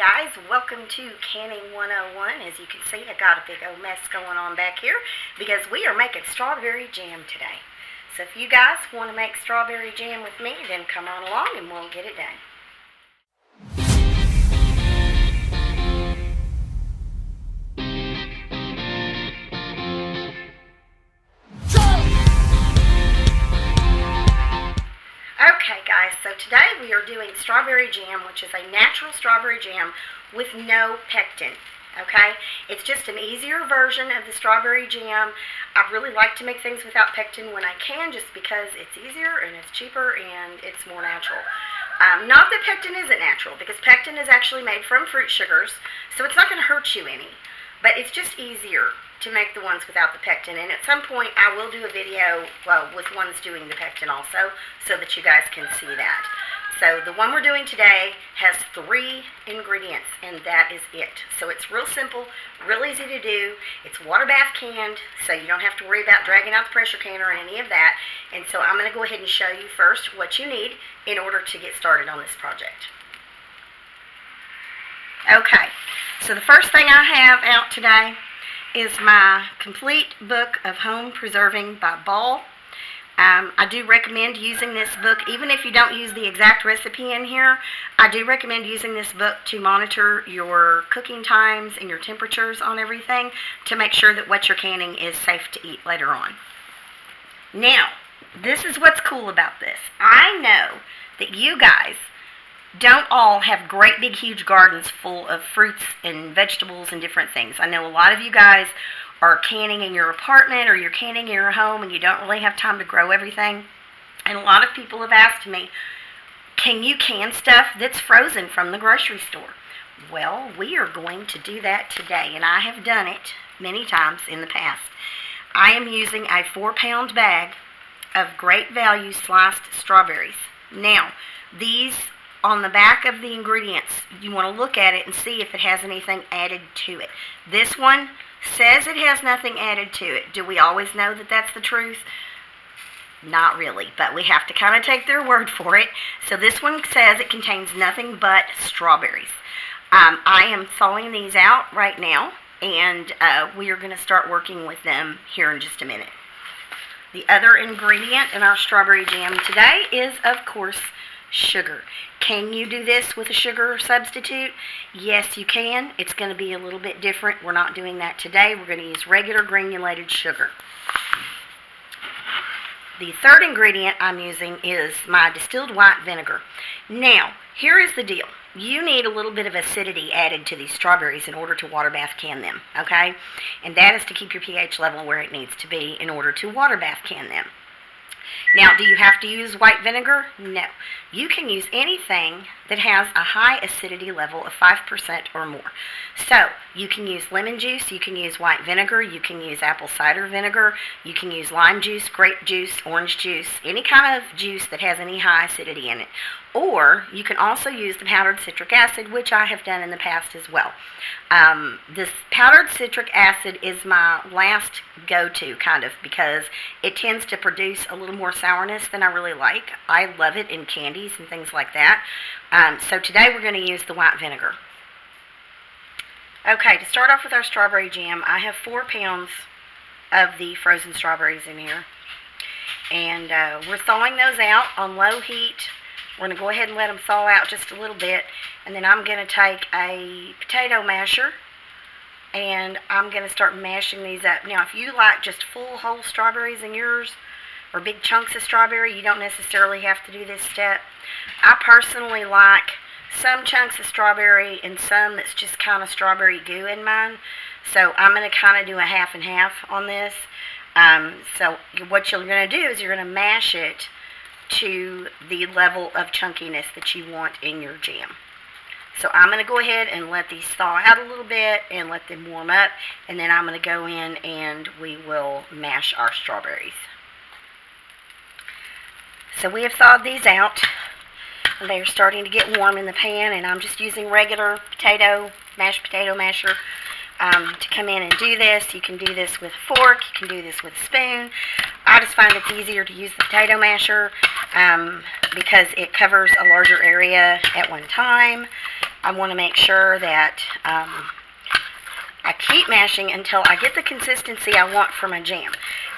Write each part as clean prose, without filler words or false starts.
guys, welcome to Canning 101. As you can see, I got a big old mess going on back here because we are making strawberry jam today. So if you guys want to make strawberry jam with me, then come on along and we'll get it done. Okay guys, so today we are doing strawberry jam, which is a natural strawberry jam with no pectin. Okay, it's just an easier version of the strawberry jam. I really like to make things without pectin when I can, just because it's easier and it's cheaper and it's more natural. Not that pectin isn't natural, because pectin is actually made from fruit sugars, so it's not going to hurt you any. But it's just easier to make the ones without the pectin, and at some point I will do a video, with ones doing the pectin also, so that you guys can see that. So the one we're doing today has 3 ingredients, and that is it. So it's real simple, real easy to do. It's water bath canned, so you don't have to worry about dragging out the pressure canner or any of that. And so I'm going to go ahead and show you first what you need in order to get started on this project. Okay, so the first thing I have out today is my complete book of Home Preserving by Ball. I do recommend using this book, even if you don't use the exact recipe in here. I do recommend using this book to monitor your cooking times and your temperatures on everything to make sure that what you're canning is safe to eat later on. Now, this is what's cool about this. I know that you guys don't all have great big huge gardens full of fruits and vegetables and different things. I know a lot of you guys are canning in your apartment or you're canning in your home and you don't really have time to grow everything. And a lot of people have asked me, can you can stuff that's frozen from the grocery store? Well, we are going to do that today, and I have done it many times in the past. I am using a 4-pound bag of Great Value sliced strawberries. Now, these on the back of the ingredients, you want to look at it and see if it has anything added to it. This one says it has nothing added to it. Do we always know that that's the truth? Not really, but we have to kind of take their word for it. So this one says it contains nothing but strawberries. I am thawing these out right now, and we are going to start working with them here in just a minute. The other ingredient in our strawberry jam today is, of course, sugar. Can you do this with a sugar substitute? Yes, you can. It's going to be a little bit different. We're not doing that today. We're going to use regular granulated sugar. The third ingredient I'm using is my distilled white vinegar. Now, here is the deal. You need a little bit of acidity added to these strawberries in order to water bath can them, okay? And that is to keep your pH level where it needs to be in order to water bath can them. Now, do you have to use white vinegar? No. You can use anything that has a high acidity level of 5% or more. So, you can use lemon juice, you can use white vinegar, you can use apple cider vinegar, you can use lime juice, grape juice, orange juice, any kind of juice that has any high acidity in it. Or, you can also use the powdered citric acid, which I have done in the past as well. This powdered citric acid is my last go-to, kind of, because it tends to produce a little more sourness than I really like. I love it in candies and things like that. So today we're going to use the white vinegar. Okay, to start off with our strawberry jam, I have 4 pounds of the frozen strawberries in here. And we're thawing those out on low heat. We're going to go ahead and let them thaw out just a little bit. And then I'm going to take a potato masher and I'm going to start mashing these up. Now, if you like just full whole strawberries in yours, or big chunks of strawberry, you don't necessarily have to do this step. I personally like some chunks of strawberry and some that's just kind of strawberry goo in mine. So I'm going to kind of do a half and half on this. So what you're going to do is you're going to mash it to the level of chunkiness that you want in your jam. So I'm going to go ahead and let these thaw out a little bit and let them warm up, and then I'm going to go in and we will mash our strawberries. So we have thawed these out. They're starting to get warm in the pan, and I'm just using regular mashed potato masher to come in and do this. You can do this with a fork, you can do this with a spoon. I just find it's easier to use the potato masher because it covers a larger area at one time. I want to make sure that I keep mashing until I get the consistency I want for my jam,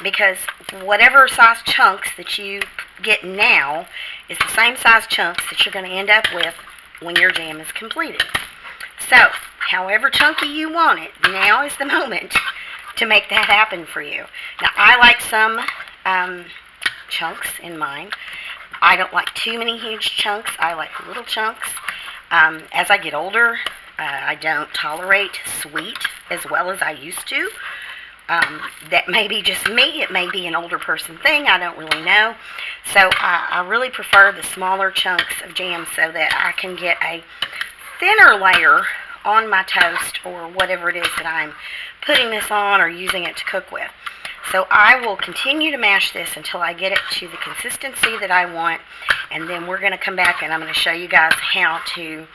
because whatever size chunks that you get now is the same size chunks that you're going to end up with when your jam is completed. So, however chunky you want it, now is the moment to make that happen for you. Now, I like some chunks in mine. I don't like too many huge chunks. I like little chunks. As I get older, I don't tolerate sweet as well as I used to. That may be just me. It may be an older person thing. I don't really know. So I really prefer the smaller chunks of jam so that I can get a thinner layer on my toast or whatever it is that I'm putting this on or using it to cook with. So I will continue to mash this until I get it to the consistency that I want, and then we're going to come back and I'm going to show you guys how to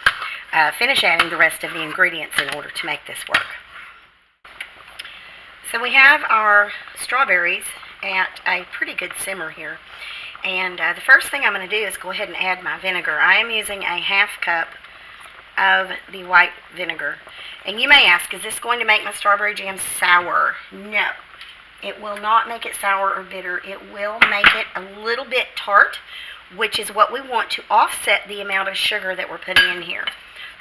finish adding the rest of the ingredients in order to make this work. So we have our strawberries at a pretty good simmer here, and the first thing I'm going to do is go ahead and add my vinegar. I am using a half cup of the white vinegar, and you may ask, is this going to make my strawberry jam sour? No. It will not make it sour or bitter. It will make it a little bit tart, which is what we want to offset the amount of sugar that we're putting in here.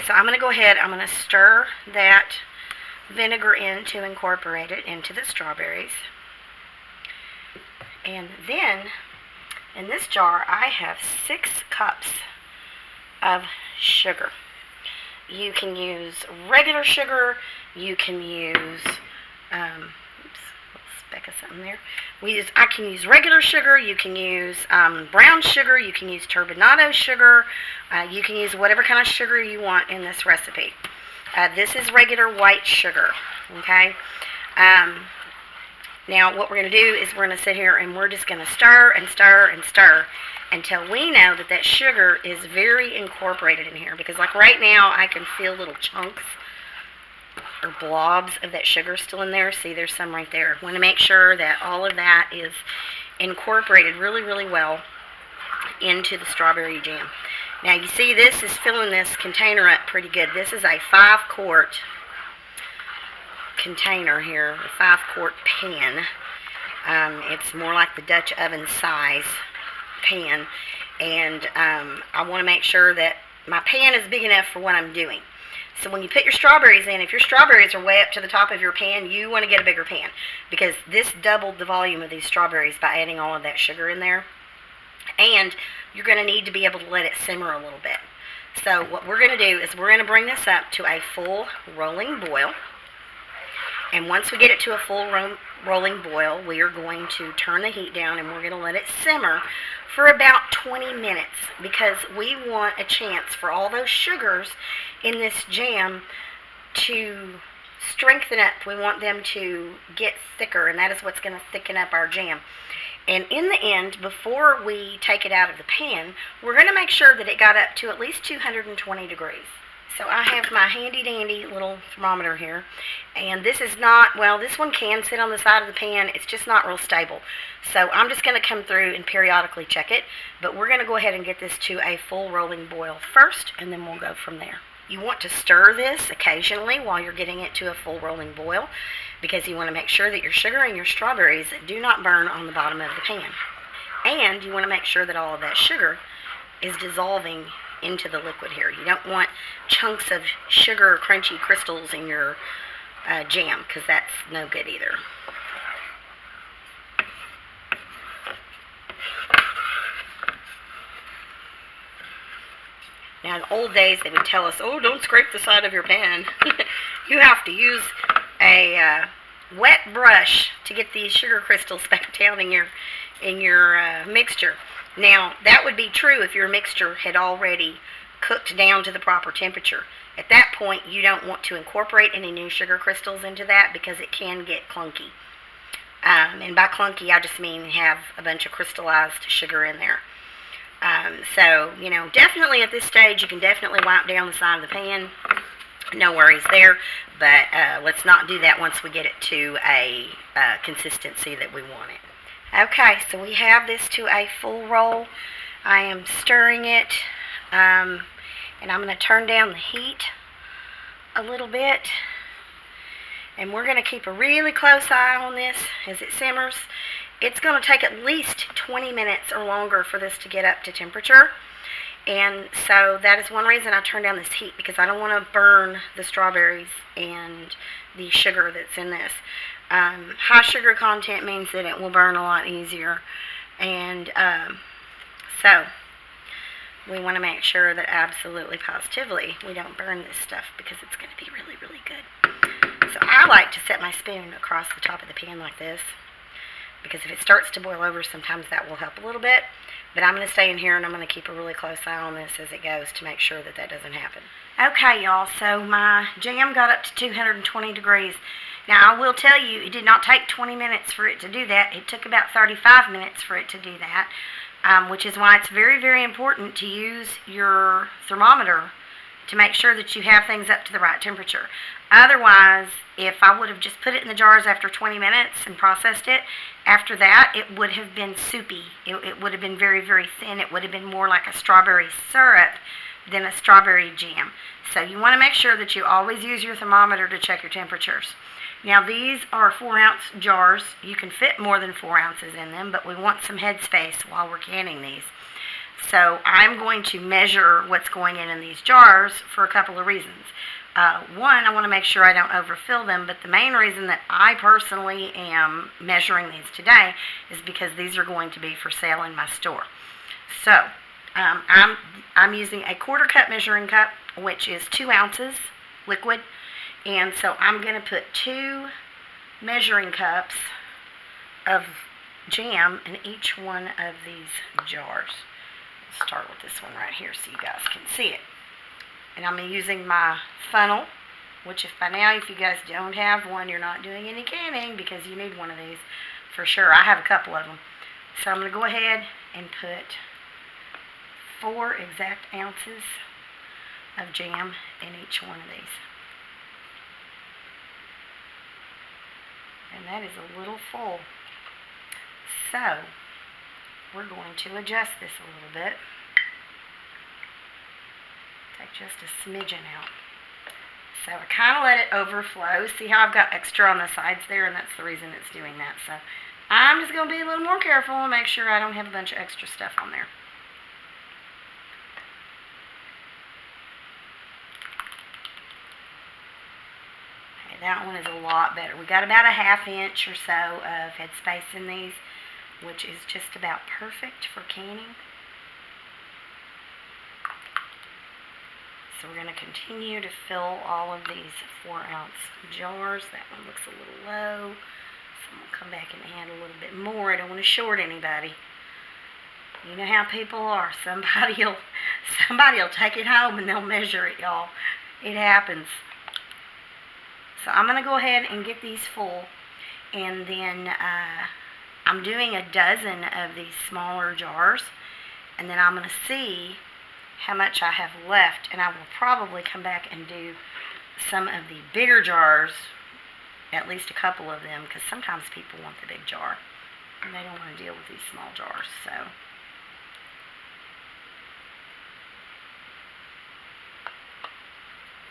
So I'm going to go ahead, I'm going to stir that vinegar in to incorporate it into the strawberries. And then, in this jar, I have 6 cups of sugar. You can use regular sugar, you can use, speck of something there. I can use regular sugar, you can use brown sugar, you can use turbinado sugar, you can use whatever kind of sugar you want in this recipe. This is regular white sugar, okay? Now what we're going to do is we're going to sit here and we're just going to stir and stir and stir until we know that that sugar is very incorporated in here, because like right now I can feel little chunks or blobs of that sugar still in there. See, there's some right there. Want to make sure that all of that is incorporated really, really well into the strawberry jam. Now you see this is filling this container up pretty good. This is a 5-quart container here, a 5-quart pan. It's more like the Dutch oven size pan, and I want to make sure that my pan is big enough for what I'm doing. So when you put your strawberries in, if your strawberries are way up to the top of your pan, you want to get a bigger pan, because this doubled the volume of these strawberries by adding all of that sugar in there. And you're going to need to be able to let it simmer a little bit. So what we're going to do is we're going to bring this up to a full rolling boil. And once we get it to a full rolling boil, we are going to turn the heat down and we're going to let it simmer for about 20 minutes, because we want a chance for all those sugars in this jam to strengthen up. We want them to get thicker, and that is what's going to thicken up our jam. And in the end, before we take it out of the pan, we're going to make sure that it got up to at least 220 degrees. So I have my handy dandy little thermometer here, and this is not, well, this one can sit on the side of the pan, it's just not real stable. So I'm just going to come through and periodically check it, but we're going to go ahead and get this to a full rolling boil first, and then we'll go from there. You want to stir this occasionally while you're getting it to a full rolling boil, because you want to make sure that your sugar and your strawberries do not burn on the bottom of the pan. And you want to make sure that all of that sugar is dissolving into the liquid here. You don't want chunks of sugar crunchy crystals in your jam, because that's no good either. Now, in the old days, they would tell us, oh, don't scrape the side of your pan. You have to use a wet brush to get these sugar crystals back down in your mixture. Now, that would be true if your mixture had already cooked down to the proper temperature. At that point, you don't want to incorporate any new sugar crystals into that, because it can get clunky. And by clunky, I just mean have a bunch of crystallized sugar in there. So, you know, definitely at this stage, you can definitely wipe down the side of the pan. No worries there, but let's not do that once we get it to a consistency that we want it. Okay, so we have this to a full roll. I am stirring it, and And I'm going to turn down the heat a little bit. And we're going to keep a really close eye on this as it simmers. It's going to take at least 20 minutes or longer for this to get up to temperature. And so that is one reason I turn down this heat, because I don't want to burn the strawberries and the sugar that's in this. High sugar content means that it will burn a lot easier. And so we want to make sure that absolutely positively we don't burn this stuff, because it's going to be really, really good. So I like to set my spoon across the top of the pan like this, because if it starts to boil over, sometimes that will help a little bit. But I'm going to stay in here and I'm going to keep a really close eye on this as it goes to make sure that that doesn't happen. Okay, y'all, so my jam got up to 220 degrees. Now, I will tell you, it did not take 20 minutes for it to do that. It took about 35 minutes for it to do that, which is why it's very, very important to use your thermometer to make sure that you have things up to the right temperature. Otherwise, if I would have just put it in the jars after 20 minutes and processed it, after that, it would have been soupy. It would have been very, very thin. It would have been more like a strawberry syrup than a strawberry jam. So you want to make sure that you always use your thermometer to check your temperatures. Now, these are 4-ounce jars. You can fit more than 4 ounces in them, but we want some head space while we're canning these. So I'm going to measure what's going in these jars for a couple of reasons. One, I want to make sure I don't overfill them, but the main reason that I personally am measuring these today is because these are going to be for sale in my store. So I'm using a 1/4 cup measuring cup, which is 2 ounces liquid, and so I'm going to put 2 measuring cups of jam in each one of these jars. Let's start with this one right here so you guys can see it. And I'm using my funnel, which if by now, if you guys don't have one, you're not doing any canning, because you need one of these for sure. I have a couple of them. So I'm going to go ahead and put 4 exact ounces of jam in each one of these. And that is a little full. So we're going to adjust this a little bit. Take just a smidgen out. So I kind of let it overflow. See how I've got extra on the sides there, and that's the reason it's doing that. So I'm just going to be a little more careful and make sure I don't have a bunch of extra stuff on there. Okay, that one is a lot better. We got about a 1/2 inch or so of headspace in these, which is just about perfect for canning. So we're going to continue to fill all of these 4-ounce jars. That one looks a little low, so I'm going to come back and add a little bit more. I don't want to short anybody. You know how people are. Somebody will take it home and they'll measure it, y'all. It happens. So I'm going to go ahead and get these full, and then I'm doing a dozen of these smaller jars, and then I'm going to see how much I have left, and I will probably come back and do some of the bigger jars, at least a couple of them, because sometimes people want the big jar and they don't want to deal with these small jars. So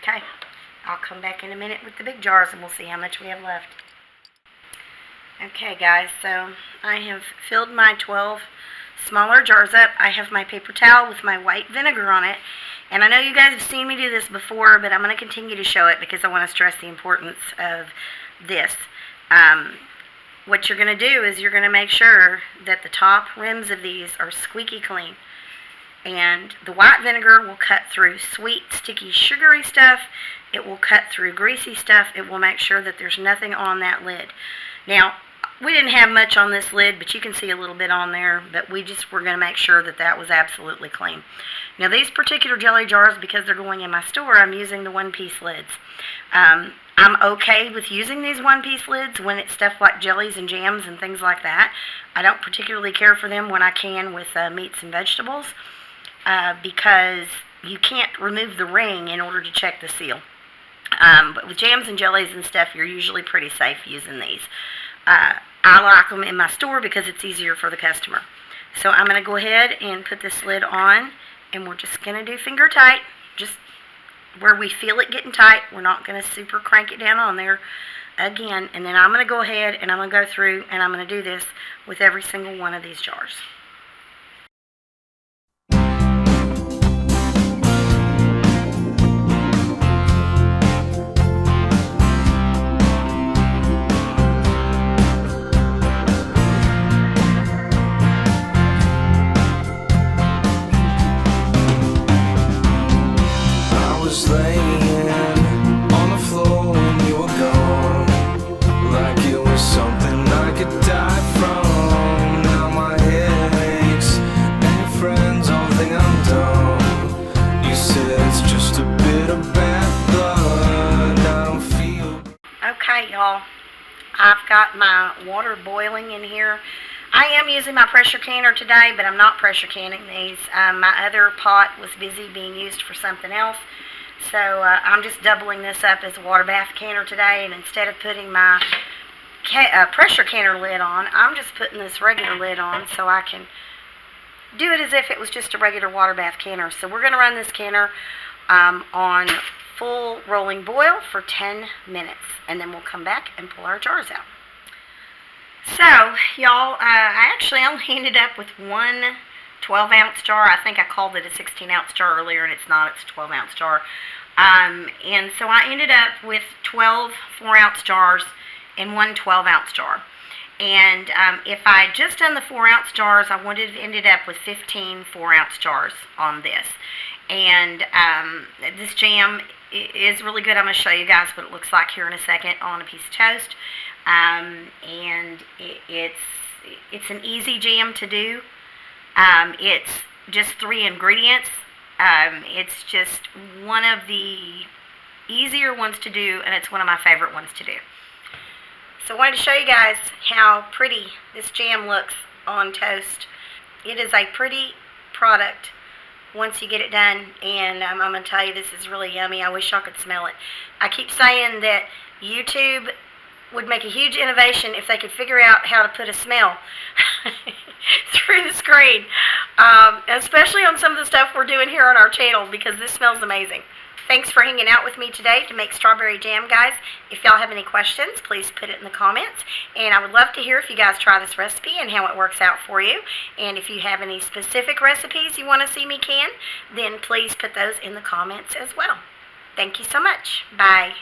okay, I'll come back in a minute with the big jars and we'll see how much we have left. Okay guys, so I have filled my 12 smaller jars up. I have my paper towel with my white vinegar on it, and I know you guys have seen me do this before, but I'm going to continue to show it because I want to stress the importance of this. What you're going to do is you're going to make sure that the top rims of these are squeaky clean, and the white vinegar will cut through sweet, sticky, sugary stuff. It will cut through greasy stuff. It will make sure that there's nothing on that lid. Now, we didn't have much on this lid, but you can see a little bit on there, but we just were going to make sure that that was absolutely clean. Now, these particular jelly jars, because they're going in my store, I'm using the one-piece lids. I'm okay with using these one-piece lids when it's stuff like jellies and jams and things like that. I don't particularly care for them when I can with meats and vegetables, because you can't remove the ring in order to check the seal. But with jams and jellies and stuff, you're usually pretty safe using these. I like them in my store because it's easier for the customer. So I'm going to go ahead and put this lid on, and we're just going to do finger tight. just where we feel it getting tight. We're not going to super crank it down on there again. And then I'm going to go ahead and I'm going to go through and I'm going to do this with every single one of these jars. Laying on the floor when you were gone, like it was something I could die from. Now my head aches and your friends all think I'm dumb. You said it's just a bit of bad blood. I don't feel. Okay, y'all, I've got my water boiling in here. I am using my pressure canner today, but I'm not pressure canning these. My other pot was busy being used for something else. So I'm just doubling this up as a water bath canner today, and instead of putting my pressure canner lid on, I'm just putting this regular lid on so I can do it as if it was just a regular water bath canner. So we're going to run this canner on full rolling boil for 10 minutes, and then we'll come back and pull our jars out. So, y'all, I actually only ended up with one 12-ounce jar. I think I called it a 16-ounce jar earlier, and it's not. It's a 12-ounce jar. And so I ended up with 12 4-ounce jars and one 12-ounce jar. And if I had just done the 4-ounce jars, I would have ended up with 15 4-ounce jars on this. And this jam is really good. I'm going to show you guys what it looks like here in a second on a piece of toast. And it's an easy jam to do. It's just 3 ingredients. It's just one of the easier ones to do, and it's one of my favorite ones to do. So I wanted to show you guys how pretty this jam looks on toast. It is a pretty product once you get it done, and I'm going to tell you, this is really yummy. I wish y'all could smell it. I keep saying that YouTube would make a huge innovation if they could figure out how to put a smell through the screen, especially on some of the stuff we're doing here on our channel, because this smells amazing. Thanks for hanging out with me today to make strawberry jam, guys. If y'all have any questions, please put it in the comments, and I would love to hear if you guys try this recipe and how it works out for you. And if you have any specific recipes you want to see me can, then please put those in the comments as well. Thank you so much. Bye.